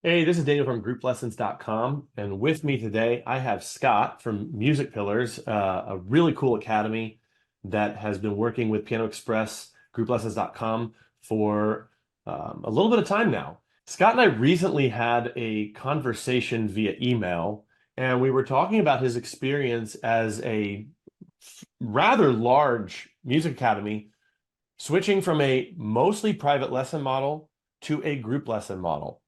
Hey, this is Daniel from grouplessons.com. And with me today, I have Scott from Music Pillars, a really cool academy that has been working with Piano Express, grouplessons.com for a little bit of time now. Scott and I recently had a conversation via email, and we were talking about his experience as a rather large music academy, switching from a mostly private lesson model to a group lesson model.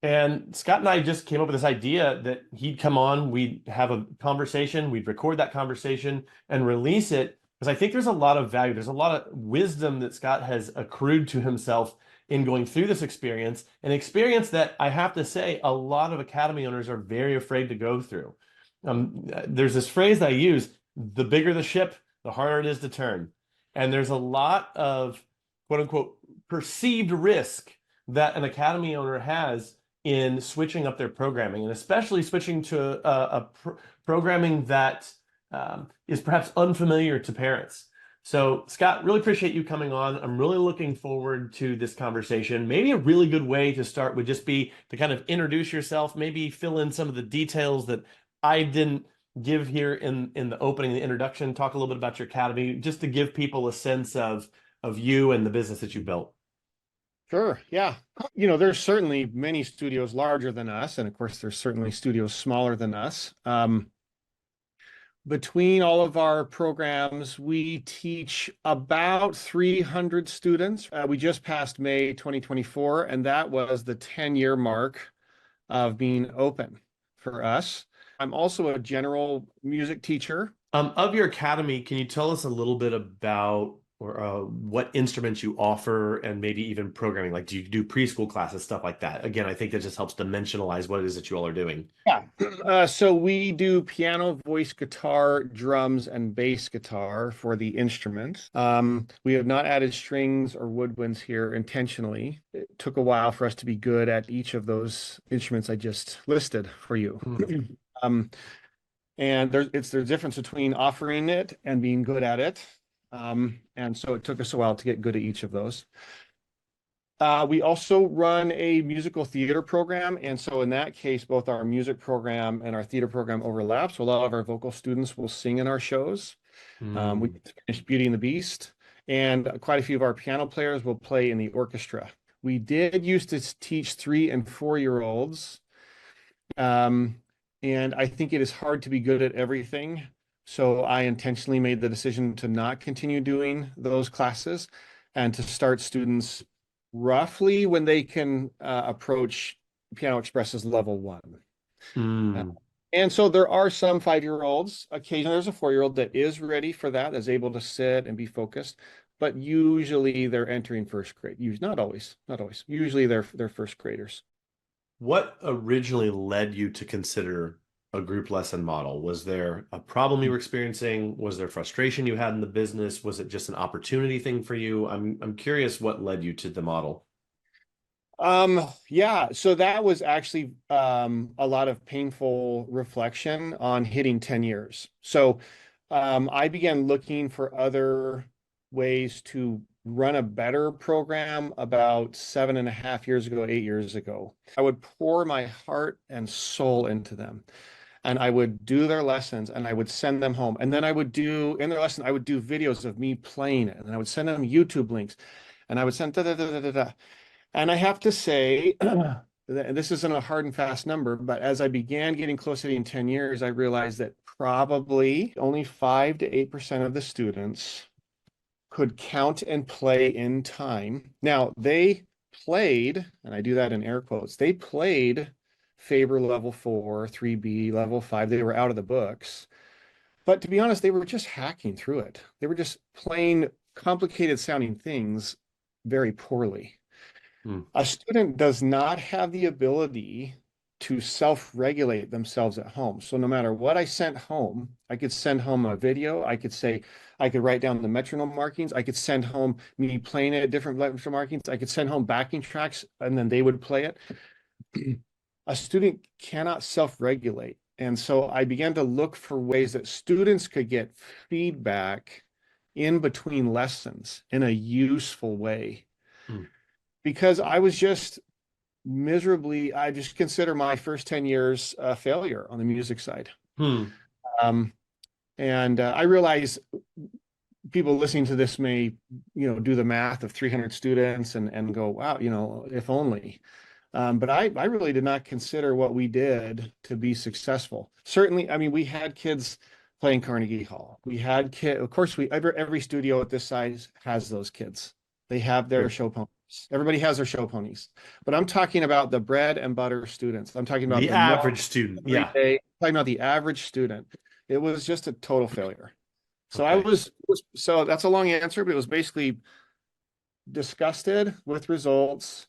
And Scott and I just came up with this idea that he'd come on, we'd have a conversation, we'd record that conversation and release it. Because I think there's a lot of value, there's a lot of wisdom that Scott has accrued to himself in going through this experience, an experience that I have to say a lot of academy owners are very afraid to go through. There's this phrase that I use, the bigger the ship, the harder it is to turn. And there's a lot of quote unquote perceived risk that an academy owner has in switching up their programming, and especially switching to programming that is perhaps unfamiliar to parents. So, Scott, really appreciate you coming on. I'm really looking forward to this conversation. Maybe a really good way to start would just be to kind of introduce yourself, maybe fill in some of the details that I didn't give here in the opening, the introduction, talk a little bit about your academy, just to give people a sense of you and the business that you built. Sure. Yeah. There's certainly many studios larger than us. And of course, there's certainly studios smaller than us. Between all of our programs, we teach about 300 students. We just passed May 2024, and that was the 10-year mark of being open for us. I'm also a general music teacher. Of your academy, can you tell us a little bit about or what instruments you offer and maybe even programming? Like, do you do preschool classes, stuff like that? Again, I think that just helps dimensionalize what it is that you all are doing. Yeah. So we do piano, voice guitar, drums, and bass guitar for the instruments. We have not added strings or woodwinds here intentionally. It took a while for us to be good at each of those instruments I just listed for you. Mhm. Um, and there's the difference between offering it and being good at it. And so it took us a while to get good at each of those. We also run a musical theater program. And so in that case, both our music program and our theater program overlap. So a lot of our vocal students will sing in our shows. We Mm. just finished Beauty and the Beast, and quite a few of our piano players will play in the orchestra. We did used to teach 3 and 4-year-olds. And I think it is hard to be good at everything. So I intentionally made the decision to not continue doing those classes and to start students roughly when they can approach Piano Express's level 1. Uh, Mm. and so there are some 5-year-olds. Occasionally, there's a 4-year-old that is ready for that, that's able to sit and be focused. But usually they're entering first grade. Usually, not always, not always. Usually they're first graders. What originally led you to consider a group lesson model? Was there a problem you were experiencing? Was there frustration you had in the business? Was it just an opportunity thing for you? I'm curious what led you to the model. Yeah, so that was actually a lot of painful reflection on hitting 10 years. So I began looking for other ways to run a better program about 7.5 years ago, 8 years ago. I would pour my heart and soul into them, and I would do their lessons and I would send them home. And then I would do in their lesson, I would do videos of me playing it, and I would send them YouTube links, and I would send da da da da da da. And I have to say, that this isn't a hard and fast number, but as I began getting close to hitting 10 years, I realized that probably only 5 to 8% of the students could count and play in time. Now, they played, and I do that in air quotes, they played Faber level 4, 3B, level 5. They were out of the books. But to be honest, they were just hacking through it. They were just playing complicated sounding things very poorly. Hmm. A student does not have the ability to self-regulate themselves at home. So no matter what I sent home, I could send home a video. I could say, I could write down the metronome markings. I could send home me playing it at different metronome markings. I could send home backing tracks and then they would play it. A student cannot self-regulate. And so I began to look for ways that students could get feedback in between lessons in a useful way, Hmm. because I was just miserably, I just consider my first 10 years a failure on the music side. Hmm. Um, and I realize people listening to this may, do the math of 300 students and go, wow, if only. But I really did not consider what we did to be successful. Certainly, I mean, we had kids playing Carnegie Hall. We had of course, every studio at this size has those kids. They have their Sure. show ponies. Everybody has their show ponies. But I'm talking about the bread and butter students. I'm talking about The the no average student. every Yeah. day. I'm talking about the average student. It was just a total failure. So Okay. so that's a long answer, but it was basically disgusted with results,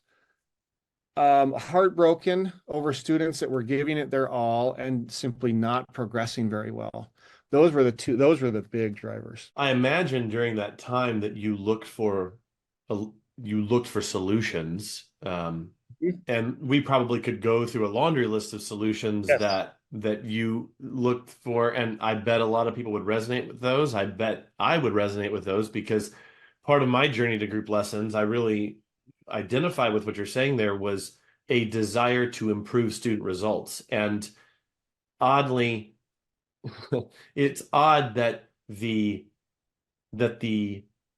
heartbroken over students that were giving it their all and simply not progressing very well. Those were the big drivers. I imagine during that time that a, you looked for solutions. And we probably could go through a laundry list of solutions Yes. that you looked for, and I bet a lot of people would resonate with those. I bet I would resonate with those because part of my journey to group lessons, I really identify with what you're saying there was a desire to improve student results. And oddly, it's odd that the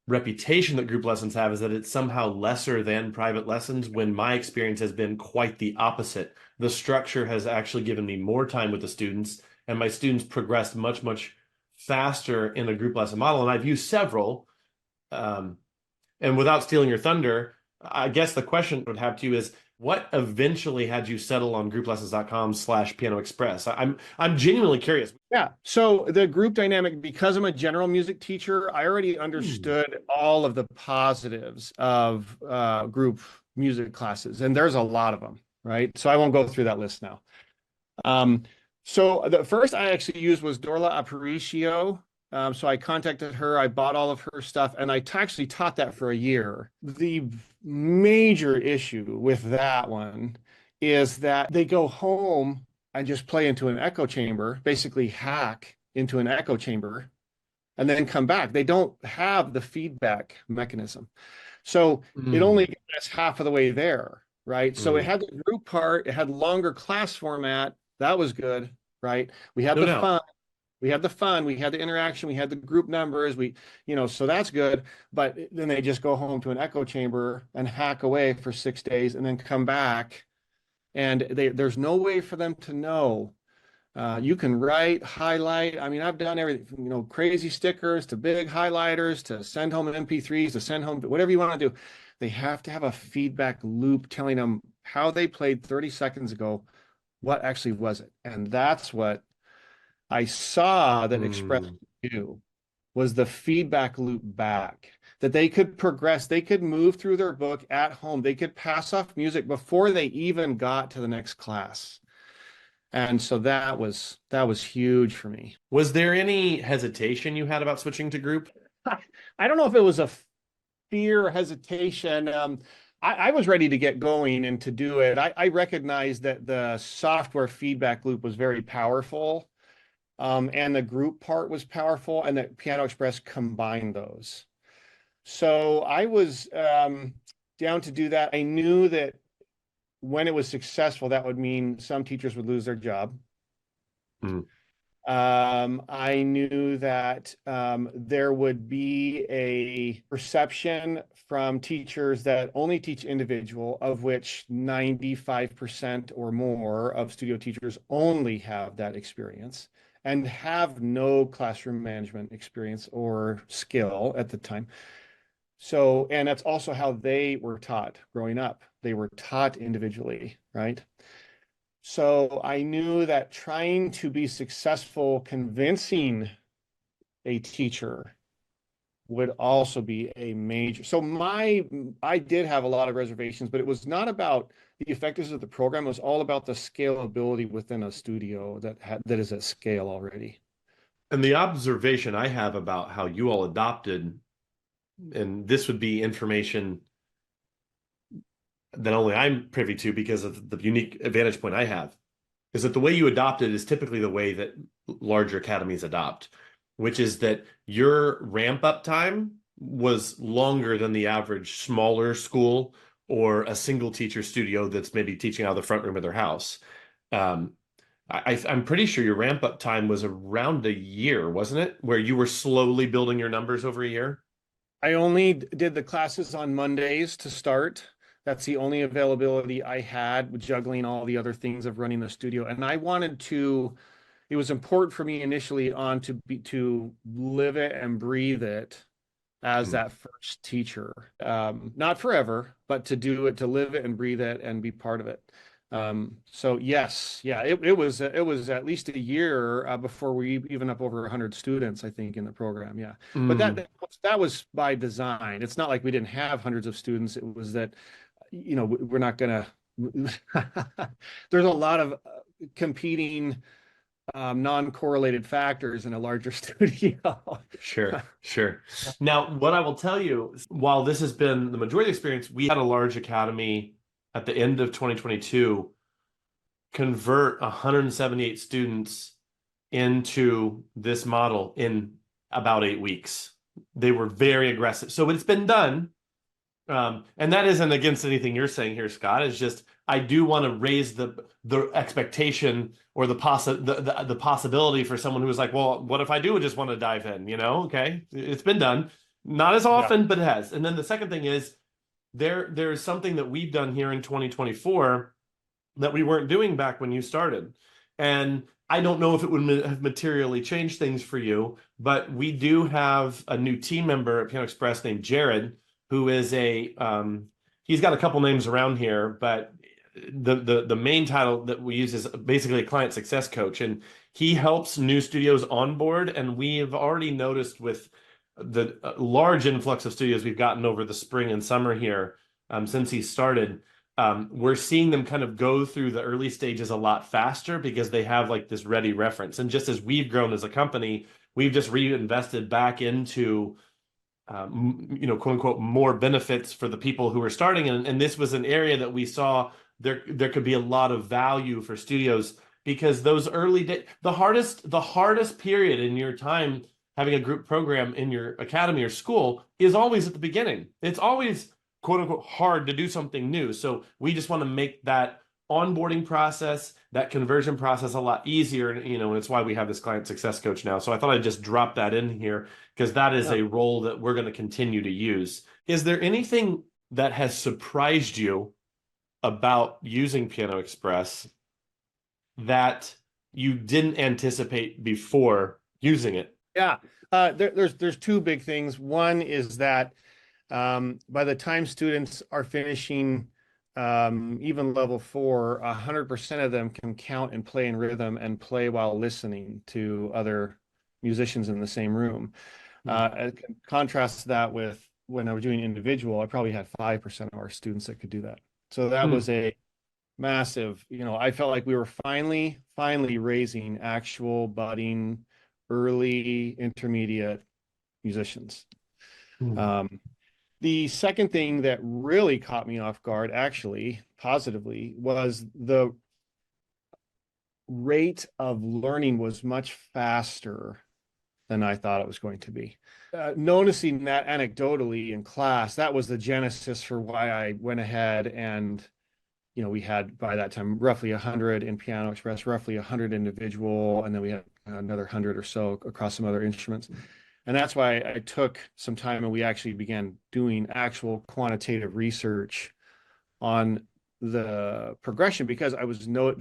reputation that group lessons have is that it's somehow lesser than private lessons when my experience has been quite the opposite. The structure has actually given me more time with the students, and my students progressed much, much faster in a group lesson model. And I've used several. Um, and without stealing your thunder, I guess the question I would have to you is what eventually had you settle on grouplessons.com/Piano Express? I'm genuinely curious. Yeah. So the group dynamic, because I'm a general music teacher, I already Hmm. understood all of the positives of group music classes, and there's a lot of them, right? So I won't go through that list now. Um, so the first I actually used was Dorla Aparicio. So I contacted her, I bought all of her stuff, and I actually taught that for a year. The major issue with that one is that they go home and just play into an echo chamber, basically hack into an echo chamber, and then come back. They don't have the feedback mechanism. So it only Hmm. gets half of the way there, right? So it Hmm. had the group part, it had longer class format. That was good, right? We had No the doubt. fun. We had the fun, we had the interaction, we had the group numbers, so that's good. But then they just go home to an echo chamber and hack away for 6 days and then come back. And there's no way for them to know. You can write, highlight. I mean, I've done everything, crazy stickers to big highlighters to send home MP3s to send home whatever you want to do. They have to have a feedback loop telling them how they played 30 seconds ago. What actually was it? And that's what I saw that Express Hmm. could do was the feedback loop back, that they could progress, they could move through their book at home, they could pass off music before they even got to the next class. And so that was huge for me. Was there any hesitation you had about switching to group? I don't know if it was a fear, hesitation. I was ready to get going and to do it. I recognized that the software feedback loop was very powerful, and the group part was powerful, and that Piano Express combined those. So I was down to do that. I knew that when it was successful, that would mean some teachers would lose their job. Hmm. I knew that there would be a perception from teachers that only teach individual, of which 95% or more of studio teachers only have that experience and have no classroom management experience or skill at the time. So, and that's also how they were taught growing up. They were taught individually, right? So I knew that trying to be successful convincing a teacher would also be a major. So I did have a lot of reservations, but it was not about the effectiveness of the program. It was all about the scalability within a studio that is at scale already. And the observation I have about how you all adopted, and this would be information that only I'm privy to because of the unique advantage point I have, is that the way you adopt it is typically the way that larger academies adopt, which is that your ramp up time was longer than the average smaller school or a single teacher studio that's maybe teaching out of the front room of their house. Um, I'm pretty sure your ramp up time was around a year, wasn't it? Where you were slowly building your numbers over a year? I only did the classes on Mondays to start. That's the only availability I had, with juggling all the other things of running the studio. And I wanted to, it was important for me initially on to live it and breathe it as Hmm. that first teacher. Not forever, but to do it, to live it and breathe it and be part of it. So yes, yeah, it was at least a year before we even up over 100 students, I think, in the program. Yeah, but Mm, that was by design. It's not like we didn't have hundreds of students. It was that, we're not gonna. There's a lot of competing non-correlated factors in a larger studio. sure, sure. Now, what I will tell you, while this has been the majority of the experience, we had a large academy at the end of 2022 convert 178 students into this model in about 8 weeks. They were very aggressive. So it's been done. And that isn't against anything you're saying here, Scott. It's just I do want to raise the expectation or the possibility for someone who's like, well, what if I do just want to dive in? Okay, it's been done, not as Yeah. often, but it has. And then the second thing is there's something that we've done here in 2024 that we weren't doing back when you started. And I don't know if it would have materially changed things for you, but we do have a new team member at Piano Express named Jared, who is he's got a couple names around here, but the main title that we use is basically a client success coach, and he helps new studios onboard. And we have already noticed with the large influx of studios we've gotten over the spring and summer here, since he started, we're seeing them kind of go through the early stages a lot faster because they have like this ready reference. And just as we've grown as a company, we've just reinvested back into, quote unquote, more benefits for the people who are starting. And this was an area that we saw there could be a lot of value for studios, because those early days, the hardest period in your time having a group program in your academy or school is always at the beginning. It's always quote unquote hard to do something new. So we just want to make that onboarding process, that conversion process a lot easier. And it's why we have this client success coach now. So I thought I'd just drop that in here because that is Yeah. a role that we're going to continue to use. Is there anything that has surprised you about using Piano Express that you didn't anticipate before using it? Yeah. There's two big things. One is that by the time students are finishing even level 4, 100% of them can count and play in rhythm and play while listening to other musicians in the same room. Contrast that with when I was doing individual, I probably had 5% of our students that could do that. So that Hmm. was a massive, I felt like we were finally raising actual budding, early, intermediate musicians. Hmm. The second thing that really caught me off guard, actually, positively, was the rate of learning was much faster than I thought it was going to be. Noticing that anecdotally in class, that was the genesis for why I went ahead and, we had by that time roughly 100 in Piano Express, roughly 100 individual, and then we had another 100 or so across some other instruments. And that's why I took some time and we actually began doing actual quantitative research on the progression, because I knew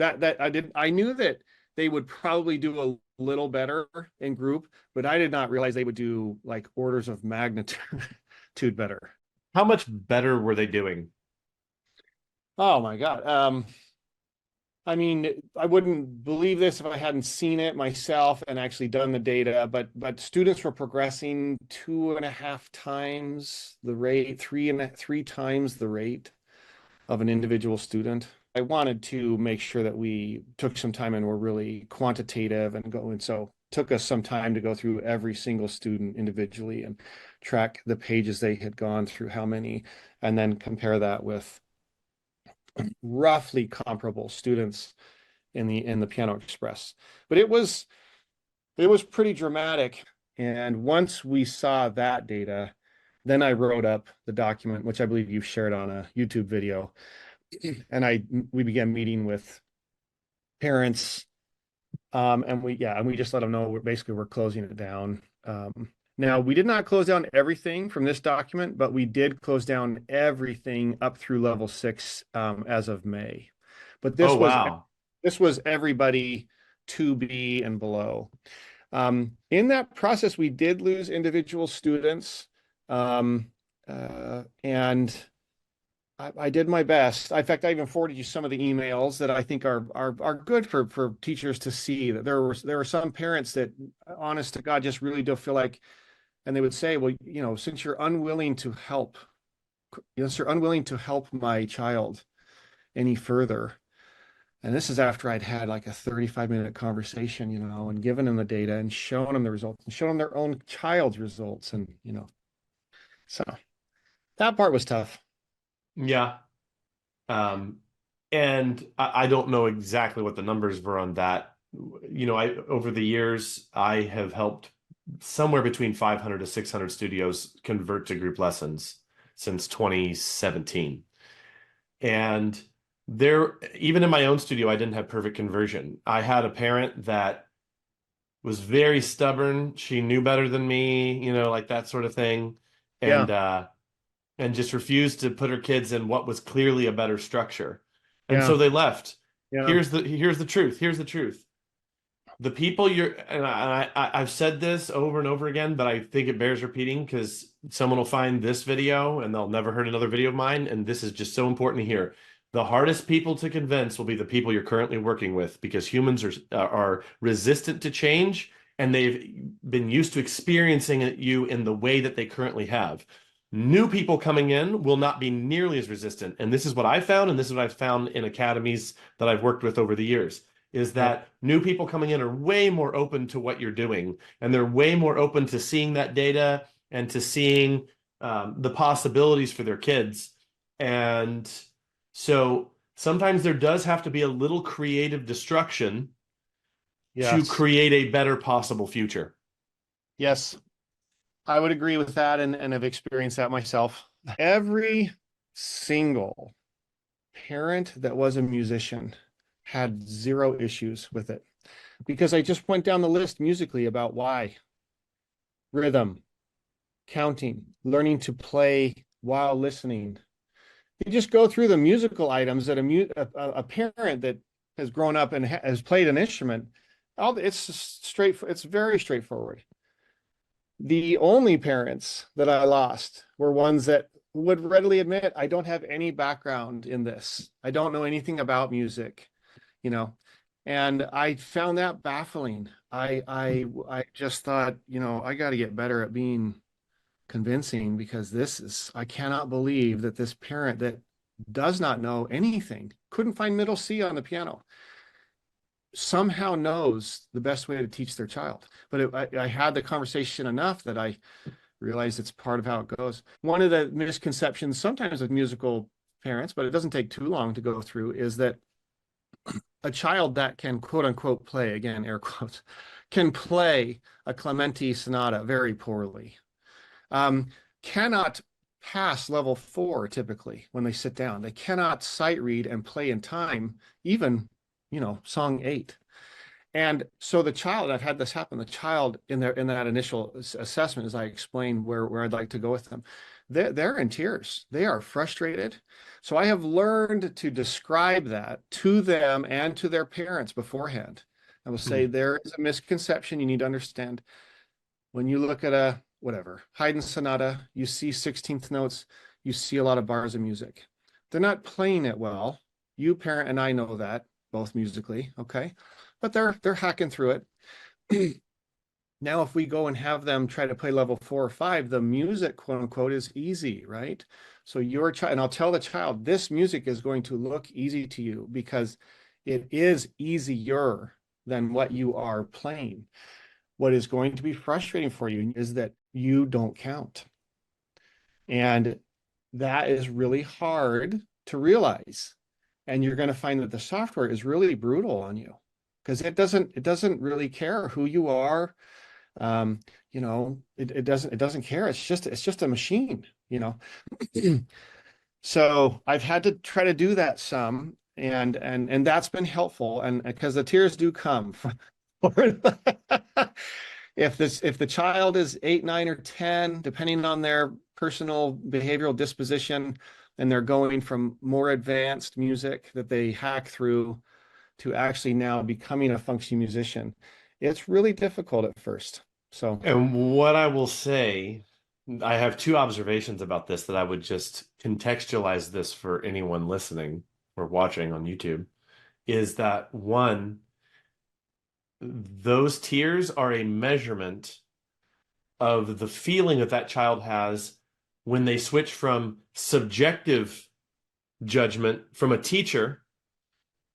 that they would probably do a little better in group, but I did not realize they would do like orders of magnitude better. How much better were they doing? Oh my God. I mean, I wouldn't believe this if I hadn't seen it myself and actually done the data, but students were progressing 2.5 times the rate, three times the rate of an individual student. I wanted to make sure that we took some time and were really quantitative and so took us some time to go through every single student individually and track the pages they had gone through, how many, and then compare that with roughly comparable students in the Piano Express. But it was pretty dramatic. And once we saw that data, Then I wrote up the document, which I believe you've shared on a YouTube video. And we began meeting with parents, and we just let them know we're closing it down. Now we did not close down everything from this document, but we did close down everything up through level 6 as of May. But Oh, wow. this was everybody 2B and below. In that process, we did lose individual students, and I did my best. In fact, I even forwarded you some of the emails that I think are good for teachers to see. That there were some parents that, honest to God, just really do feel like, and they would say, well, since you're unwilling to help, my child any further. And this is after I'd had like a 35-minute conversation, and given them the data and shown them the results and shown them their own child's results. And, so that part was tough. Yeah. And I don't know exactly what the numbers were on that. Over the years, I have helped somewhere between 500 to 600 studios convert to group lessons since 2017. And even in my own studio, I didn't have perfect conversion. I had a parent that was very stubborn. She knew better than me, like that sort of thing. And Yeah. and just refused to put her kids in what was clearly a better structure. And Yeah. so they left. Yeah. Here's the truth. Here's the truth. The people I've said this over and over again, but I think it bears repeating because someone will find this video and they'll never heard another video of mine. And this is just so important to hear. The hardest people to convince will be the people you're currently working with because humans are resistant to change and they've been used to experiencing you in the way that they currently have. New people coming in will not be nearly as resistant. And this is what I found, and this is what I've found in academies that I've worked with over the years, is that new people coming in are way more open to what you're doing, and they're way more open to seeing that data and to seeing the possibilities for their kids. And so sometimes there does have to be a little creative destruction to Yes. create a better possible future. Yes. I would agree with that and have experienced that myself. Every single parent that was a musician had zero issues with it because I just went down the list musically about why. Rhythm, counting, learning to play while listening. You just go through the musical items that a parent that has grown up and has played an instrument. It's very straightforward. The only parents that I lost were ones that would readily admit, I don't have any background in this. I don't know anything about music, and I found that baffling. I just thought, I got to get better at being convincing because I cannot believe that this parent that does not know anything, couldn't find middle C on the piano, somehow knows the best way to teach their child. But I had the conversation enough that I realized it's part of how it goes. One of the misconceptions sometimes with musical parents, but it doesn't take too long to go through, is that a child that can quote unquote play, again, air quotes, can play a Clementi sonata very poorly, cannot pass level 4 typically when they sit down. They cannot sight read and play in time, even song 8. And so the child, I've had this happen, the child in that initial assessment, as I explained where I'd like to go with them, they're in tears. They are frustrated. So I have learned to describe that to them and to their parents beforehand. I will say there is a misconception you need to understand. When you look at a Haydn sonata, you see 16th notes, you see a lot of bars of music. They're not playing it well. You, parent, and I know that, both musically, okay? But they're hacking through it. Now, if we go and have them try to play level 4 or 5, the music, quote unquote, is easy, right? So your child, and I'll tell the child, this music is going to look easy to you because it is easier than what you are playing. What is going to be frustrating for you is that you don't count. And that is really hard to realize. And you're going to find that the software is really brutal on you because it doesn't really care who you are. Um, it doesn't care. It's just a machine, you know. So I've had to try to do that some, and that's been helpful. And because the tears do come from if the child is 8, 9, or 10, depending on their personal behavioral disposition, and they're going from more advanced music that they hack through to actually now becoming a functioning musician, it's really difficult at first. So And what I will say, I have two observations about this that I would just contextualize this for anyone listening or watching on YouTube, is that one, those tears are a measurement of the feeling that that child has when they switch from subjective judgment from a teacher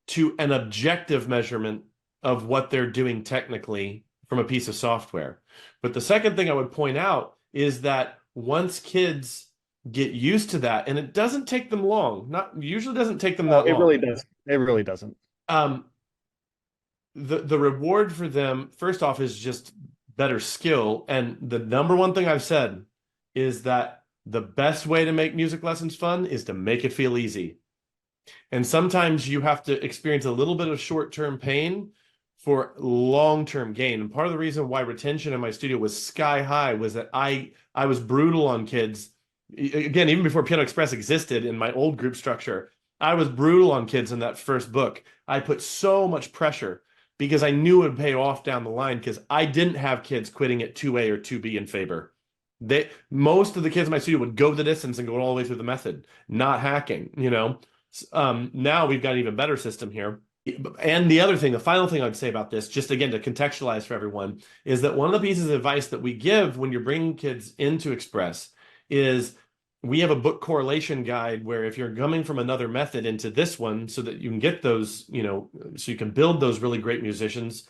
to an objective measurement of what they're doing technically from a piece of software. But the second thing I would point out is that once kids get used to that, and it doesn't take them long, not usually doesn't take them oh, that it long. really does. It really doesn't. Um, the reward for them, first off, is just better skill. And the number one thing I've said is that the best way to make music lessons fun is to make it feel easy. And sometimes you have to experience a little bit of short-term pain for long-term gain. And part of the reason why retention in my studio was sky high was that I was brutal on kids. Again, even before Piano Express existed in my old group structure, I was brutal on kids in that first book. I put so much pressure because I knew it would pay off down the line because I didn't have kids quitting at 2A or 2B in Faber. Most of the kids in my studio would go the distance and go all the way through the method, not hacking, you know. Now we've got an even better system here. And the other thing, the final thing I'd say about this, just again to contextualize for everyone, is that one of the pieces of advice that we give when you're bringing kids into Express is we have a book correlation guide where if you're coming from another method into this one so that you can get those, you know, so you can build those really great musicians,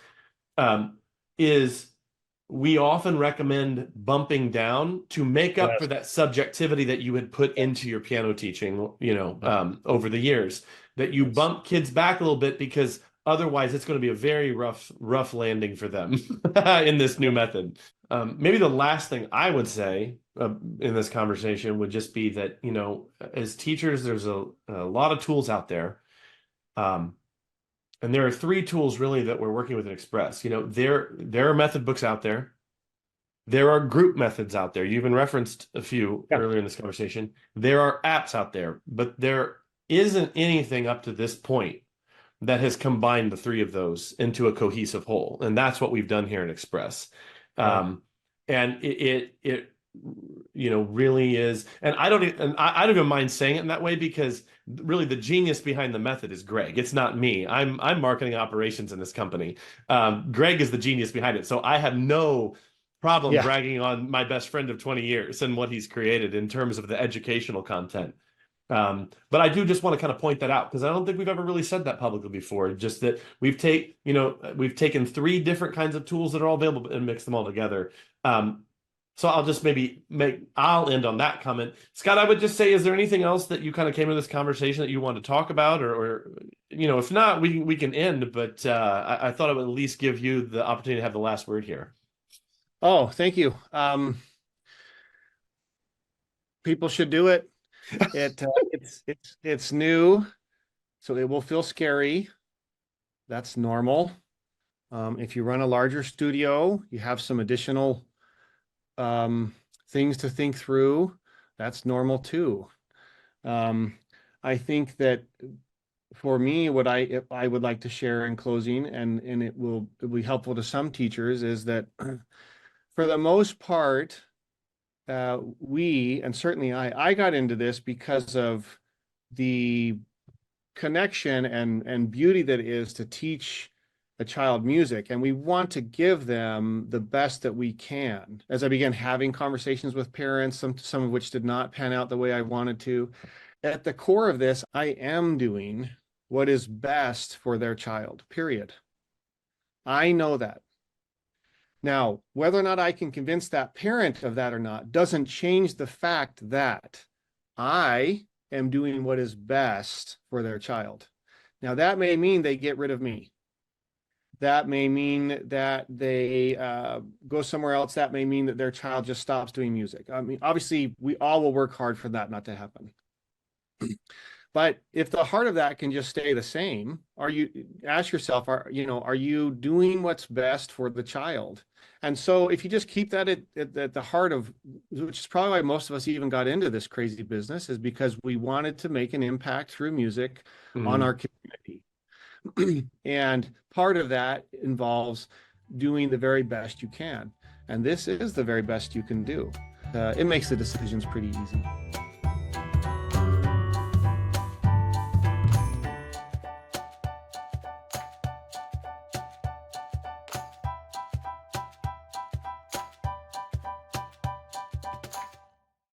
is we often recommend bumping down to make up for Yes. that subjectivity that you had put into your piano teaching, you know, over the years, that you Yes. bump kids back a little bit because otherwise it's going to be a very rough landing for them in this new method. Maybe the last thing I would say in this conversation would just be that, you know, as teachers, there's a lot of tools out there. Um, and there are three tools really that we're working with in Express. You know, there are method books out there. There are group methods out there. You even referenced a few Yeah. earlier in this conversation. There are apps out there, but there isn't anything up to this point that has combined the three of those into a cohesive whole. And that's what we've done here in Express. Right. And it you know really is, and I don't even mind saying it in that way because really the genius behind the method is Greg. It's not me. I'm marketing operations in this company. Greg is the genius behind it. So I have no problem Yeah. bragging on my best friend of 20 years and what he's created in terms of the educational content. But I do just want to kind of point that out because I don't think we've ever really said that publicly before. Just that we've taken three different kinds of tools that are all available and mixed them all together. So I'll just I'll end on that comment. Scott, I would just say, is there anything else that you kind of came to this conversation that you want to talk about, or you know, if not, we can end. But I thought I would at least give you the opportunity to have the last word here. Oh, thank you. People should do it. It's new, so it will feel scary. That's normal. If you run a larger studio, you have some additional things to think through. That's normal too. I think that for me, what I would like to share in closing, and it will be helpful to some teachers, is that for the most part, we, and certainly I got into this because of the connection and beauty that is to teach a child music, and we want to give them the best that we can. As I began having conversations with parents, some of which did not pan out the way I wanted to, at the core of this, I am doing what is best for their child, period. I know that. Now, whether or not I can convince that parent of that or not doesn't change the fact that I am doing what is best for their child. Now, that may mean they get rid of me. That may mean that they go somewhere else. That may mean that their child just stops doing music. I mean, obviously, we all will work hard for that not to happen. But if the heart of that can just stay the same, ask yourself, are you doing what's best for the child? And so if you just keep that at the heart of, which is probably why most of us even got into this crazy business, is because we wanted to make an impact through music on our community. And part of that involves doing the very best you can. And this is the very best you can do. It makes the decisions pretty easy.